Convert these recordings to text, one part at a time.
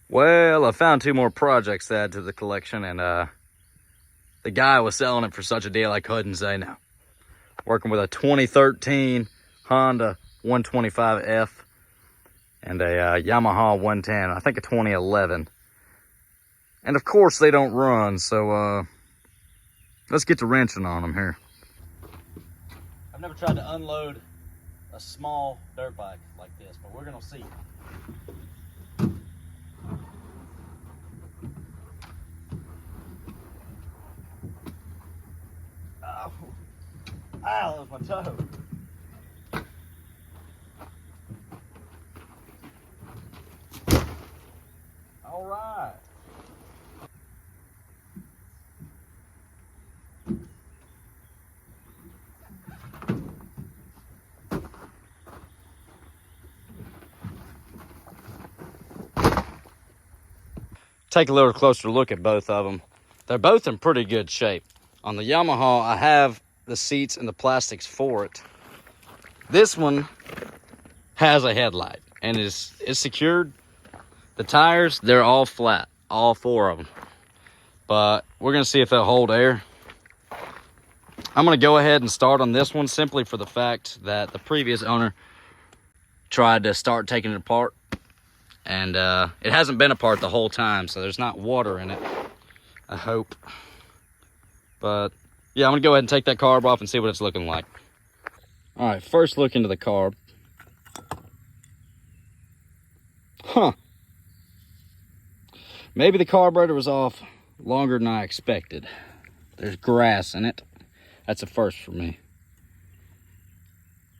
Well, I found 2 more projects to add to the collection, and the guy was selling it for such a deal I couldn't say no. Working with a 2013 Honda 125F and a Yamaha 110, I think a 2011. And of course they don't run, so let's get to wrenching on them here. I've never tried to unload a small dirt bike like this, but we're gonna see. Oh, ow, that was my toe. All right. Take a little closer look at both of them. They're both in pretty good shape. On the Yamaha, I have the seats and the plastics for it. This one has a headlight and is secured. The tires, they're all flat, all 4 of them. But we're gonna see if they'll hold air. I'm gonna go ahead and start on this one simply for the fact that the previous owner tried to start taking it apart, and it hasn't been apart the whole time, so there's not water in it, I hope. But yeah, I'm gonna go ahead and take that carb off and see what it's looking like. All right, first look into the carb. Huh. Maybe the carburetor was off longer than I expected. There's grass in it. That's a first for me.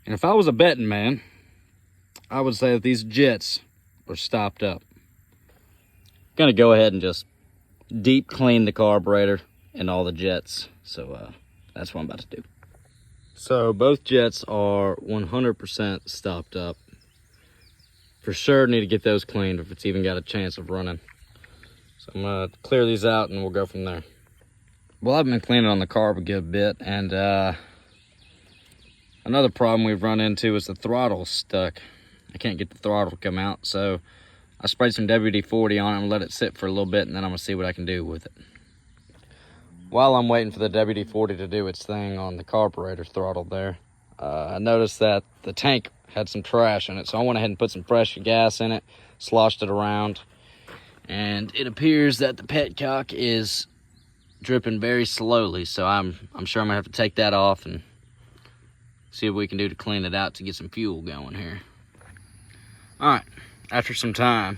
And if I was a betting man, I would say that these jets were stopped up. I'm gonna go ahead and just deep clean the carburetor and all the jets. So that's what I'm about to do. So both jets are 100% stopped up. For sure need to get those cleaned if it's even got a chance of running. So I'm gonna clear these out and we'll go from there. Well, I've been cleaning on the carb a good bit, and another problem we've run into is the throttle stuck. I can't get the throttle to come out, so I sprayed some WD-40 on it and let it sit for a little bit, and then I'm gonna see what I can do with it. While I'm waiting for the WD-40 to do its thing on the carburetor throttle there, I noticed that the tank had some trash in it, so I went ahead and put some fresh gas in it, sloshed it around, and it appears that the petcock is dripping very slowly, so I'm sure I'm gonna have to take that off and see what we can do to clean it out to get some fuel going here. All right, after some time,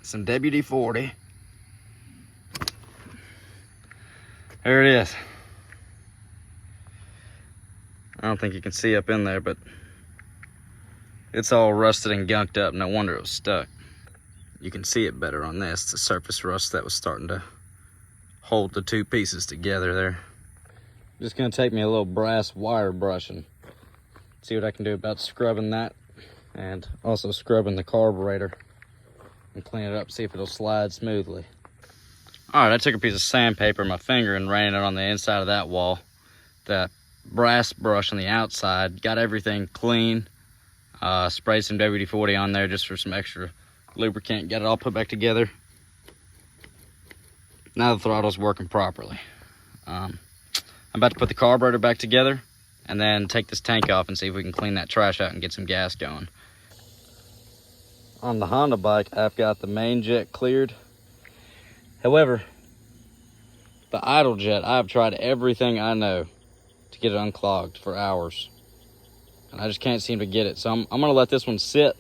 some WD-40. There it is. I don't think you can see up in there, but it's all rusted and gunked up. No wonder it was stuck. You can see it better on this. The surface rust that was starting to hold the 2 pieces together there. Just gonna take me a little brass wire brush and see what I can do about scrubbing that, and also scrubbing the carburetor and clean it up, see if it'll slide smoothly. All right, I took a piece of sandpaper in my finger and ran it on the inside of that wall. That brass brush on the outside, got everything clean. Sprayed some WD-40 on there just for some extra lubricant, got it all put back together. Now the throttle's working properly. I'm about to put the carburetor back together and then take this tank off and see if we can clean that trash out and get some gas going. On the Honda bike, I've got the main jet cleared. However, the idle jet, I've tried everything I know to get it unclogged for hours, and I just can't seem to get it. So I'm gonna let this one sit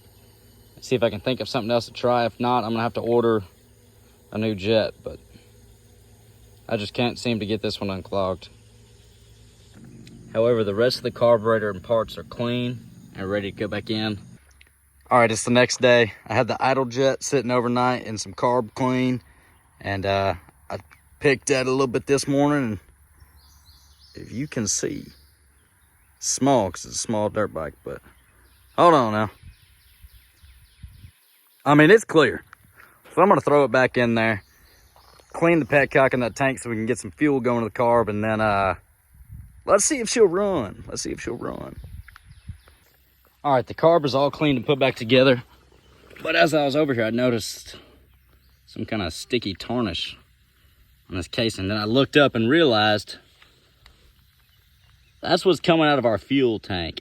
and see if I can think of something else to try. If not, I'm gonna have to order a new jet, but I just can't seem to get this one unclogged. However, the rest of the carburetor and parts are clean and ready to go back in. All right, it's the next day. I had the idle jet sitting overnight in some carb clean, and I picked at it a little bit this morning, and if you can see, it's small because it's a small dirt bike, but hold on now. I mean, it's clear. So I'm gonna throw it back in there, clean the petcock in that tank so we can get some fuel going to the carb, and then let's see if she'll run. Let's see if she'll run. All right, the carb is all cleaned and put back together. But as I was over here, I noticed some kind of sticky tarnish on this casing. Then I looked up and realized that's what's coming out of our fuel tank.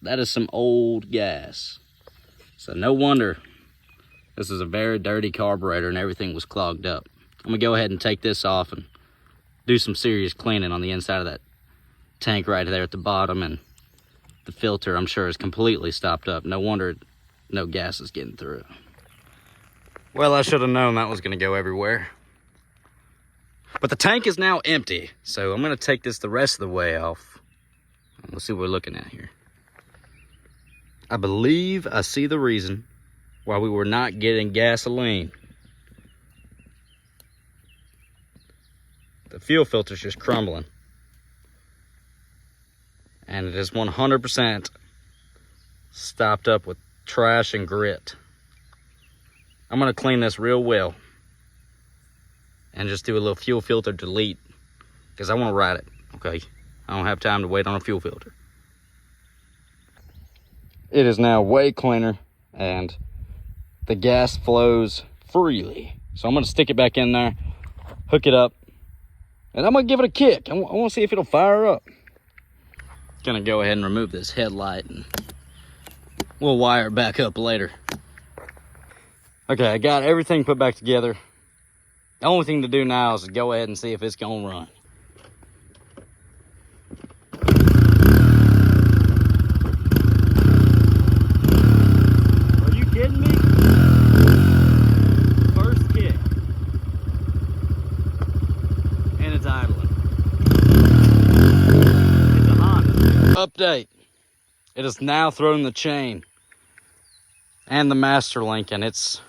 That is some old gas. So no wonder this is a very dirty carburetor and everything was clogged up. I'm gonna go ahead and take this off and do some serious cleaning on the inside of that tank right there at the bottom, and the filter, I'm sure, is completely stopped up. No wonder no gas is getting through. Well, I should have known that was gonna go everywhere. But the tank is now empty, so I'm gonna take this the rest of the way off. We'll see what we're looking at here. I believe I see the reason why we were not getting gasoline. The fuel filter's just crumbling. And it is 100% stopped up with trash and grit. I'm gonna clean this real well and just do a little fuel filter delete, because I wanna ride it, okay? I don't have time to wait on a fuel filter. It is now way cleaner and the gas flows freely. So I'm gonna stick it back in there, hook it up, and I'm gonna give it a kick. I wanna see if it'll fire up. Gonna go ahead and remove this headlight and we'll wire it back up later. Okay, I got everything put back together. The only thing to do now is to go ahead and see if it's gonna run. Are you kidding me? First kick. And it's idling. It's a Honda. Update. It has now thrown the chain and the master link, and it's,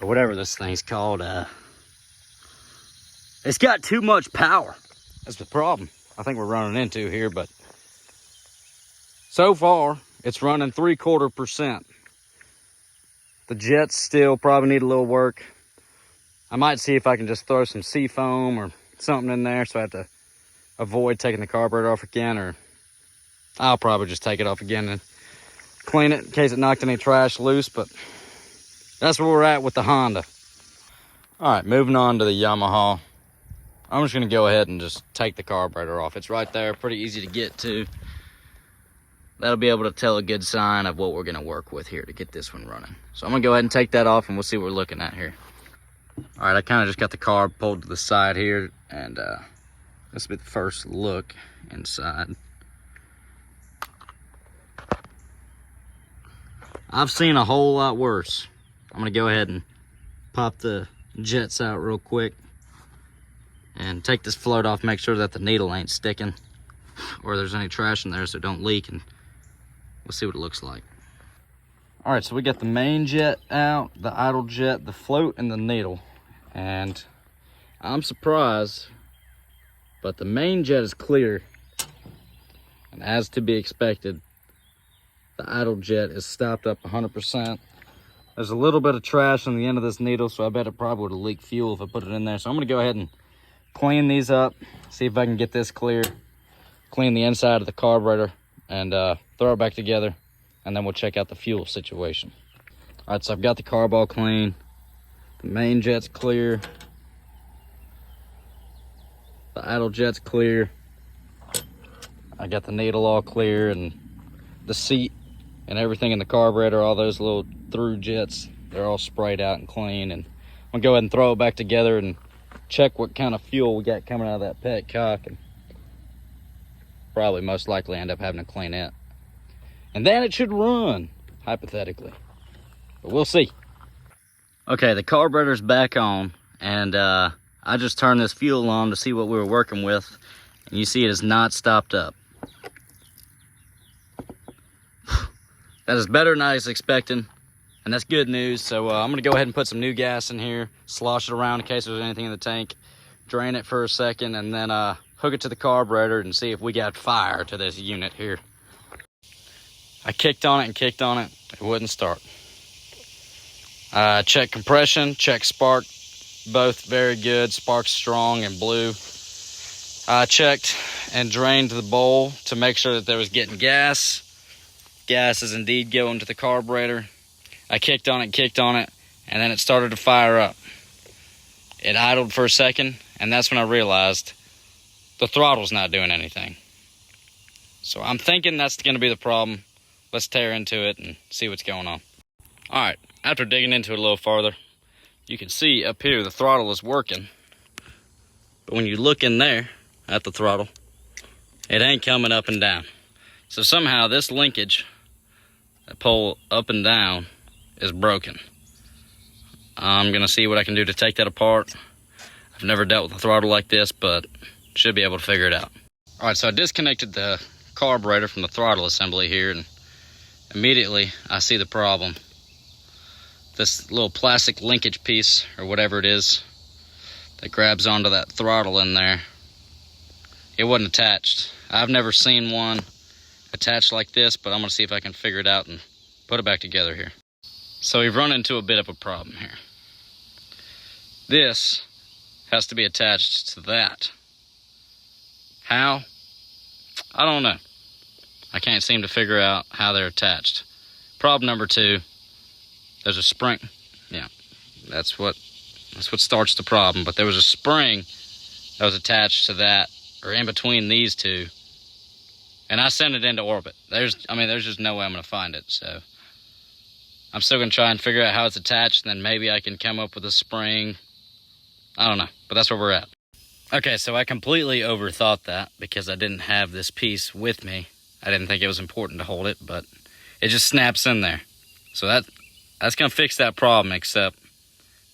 or whatever this thing's called, it's got too much power. That's the problem I think we're running into here, but so far it's running 3/4%. The jets still probably need a little work. I might see if I can just throw some sea foam or something in there, so I have to avoid taking the carburetor off again, or I'll probably just take it off again and clean it in case it knocked any trash loose. But that's where we're at with the Honda. All right, moving on to the Yamaha. I'm just gonna go ahead and just take the carburetor off. It's right there, pretty easy to get to. That'll be able to tell a good sign of what we're gonna work with here to get this one running. So I'm gonna go ahead and take that off and we'll see what we're looking at here. All right, I kind of just got the carb pulled to the side here, and this will be the first look inside. I've seen a whole lot worse. I'm gonna go ahead and pop the jets out real quick and take this float off, make sure that the needle ain't sticking or there's any trash in there so it don't leak, and we'll see what it looks like. All right, so we got the main jet out, the idle jet, the float, and the needle. And I'm surprised, but the main jet is clear. And as to be expected, the idle jet is stopped up 100%. There's a little bit of trash on the end of this needle, so I bet it probably would have leaked fuel if I put it in there. So I'm gonna go ahead and clean these up, see if I can get this clear, clean the inside of the carburetor, and throw it back together, and then we'll check out the fuel situation. All right, so I've got the carb all clean. The main jet's clear. The idle jet's clear. I got the needle all clear, and the seat and everything in the carburetor, all those little through jets, they're all sprayed out and clean. And I'm gonna go ahead and throw it back together and check what kind of fuel we got coming out of that petcock, and probably most likely end up having to clean it. And then it should run, hypothetically. But we'll see. Okay, the carburetor's back on, and I just turned this fuel on to see what we were working with, and you see it is not stopped up. That is better than I was expecting, and that's good news. So I'm gonna go ahead and put some new gas in here, slosh it around in case there's anything in the tank, drain it for a second, and then hook it to the carburetor and see if we got fire to this unit here. I kicked on it and kicked on it, it wouldn't start. Check compression, check spark, both very good, spark's strong and blue. I checked and drained the bowl to make sure that there was getting gas. Gas is indeed going to the carburetor. I kicked on it, and then it started to fire up. It idled for a second, and that's when I realized the throttle's not doing anything. So I'm thinking that's going to be the problem. Let's tear into it and see what's going on. All right, after digging into it a little farther, you can see up here the throttle is working. But when you look in there at the throttle, it ain't coming up and down. So somehow this linkage, that pull up and down, is broken. I'm gonna see what I can do to take that apart. I've never dealt with a throttle like this, but should be able to figure it out. All right, so I disconnected the carburetor from the throttle assembly here, and immediately I see the problem. This little plastic linkage piece, or whatever it is, that grabs onto that throttle in there, it wasn't attached. I've never seen one attached like this, but I'm gonna see if I can figure it out and put it back together here. So we've run into a bit of a problem here. This has to be attached to that. How? I don't know. I can't seem to figure out how they're attached. Problem number 2, there's a spring. Yeah, that's what starts the problem. But there was a spring that was attached to that, or in between these two, and I sent it into orbit. There's just no way I'm gonna find it. So I'm still gonna try and figure out how it's attached, and then maybe I can come up with a spring. I don't know, but that's where we're at. Okay, so I completely overthought that because I didn't have this piece with me. I didn't think it was important to hold it, but it just snaps in there. So that's gonna fix that problem, except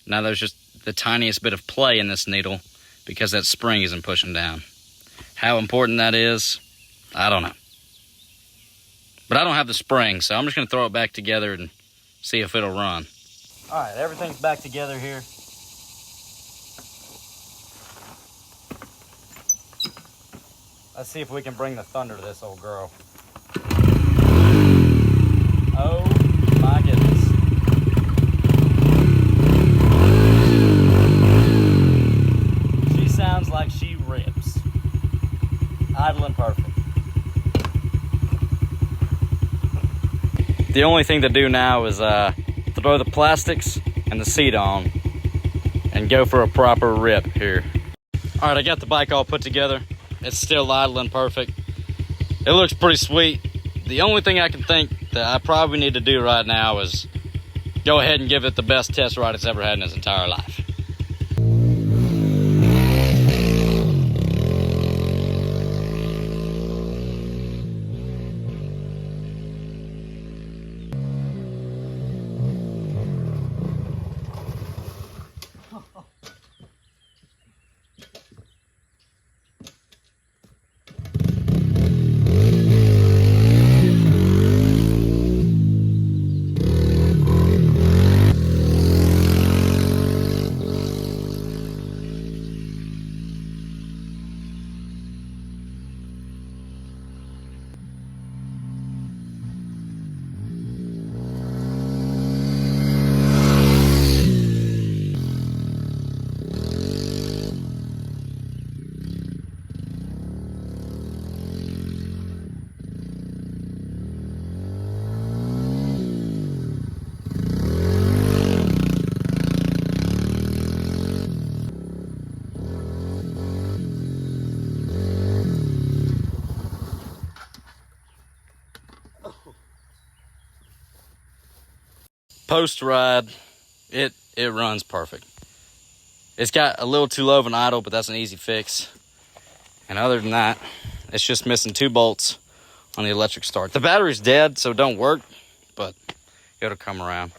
now there's just the tiniest bit of play in this needle because that spring isn't pushing down. How important that is, I don't know. But I don't have the spring, so I'm just gonna throw it back together and see if it'll run. All right, everything's back together here. Let's see if we can bring the thunder to this old girl. Oh my goodness. She sounds like she rips. Idling perfect. The only thing to do now is throw the plastics and the seat on and go for a proper rip here. All right, I got the bike all put together. It's still idling perfect. It looks pretty sweet. The only thing I can think that I probably need to do right now is go ahead and give it the best test ride it's ever had in its entire life. Post ride, it runs perfect. It's got a little too low of an idle, but that's an easy fix. And other than that, it's just missing 2 bolts on the electric start. The battery's dead, so it don't work, but it'll come around.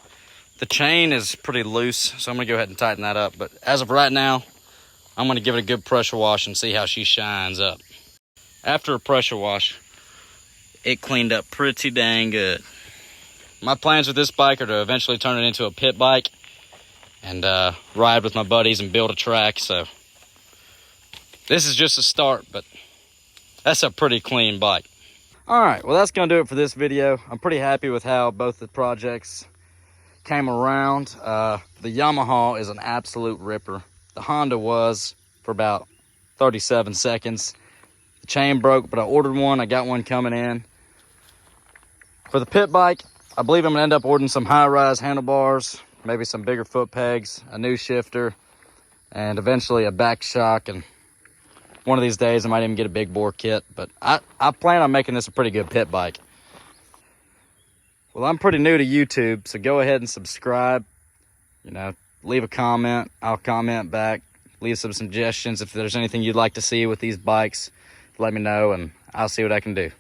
The chain is pretty loose, so I'm gonna go ahead and tighten that up. But as of right now, I'm gonna give it a good pressure wash and see how she shines up. After a pressure wash, it cleaned up pretty dang good. My plans with this bike are to eventually turn it into a pit bike and ride with my buddies and build a track. So this is just a start, but that's a pretty clean bike. All right, well, that's gonna do it for this video. I'm pretty happy with how both the projects came around. The Yamaha is an absolute ripper. The Honda was for about 37 seconds. The chain broke, but I ordered one. I got one coming in. For the pit bike, I believe I'm gonna end up ordering some high-rise handlebars, maybe some bigger foot pegs, a new shifter, and eventually a back shock. And one of these days I might even get a big bore kit, but I plan on making this a pretty good pit bike. Well, I'm pretty new to YouTube, so go ahead and subscribe. You know, leave a comment, I'll comment back. Leave some suggestions. If there's anything you'd like to see with these bikes, let me know and I'll see what I can do.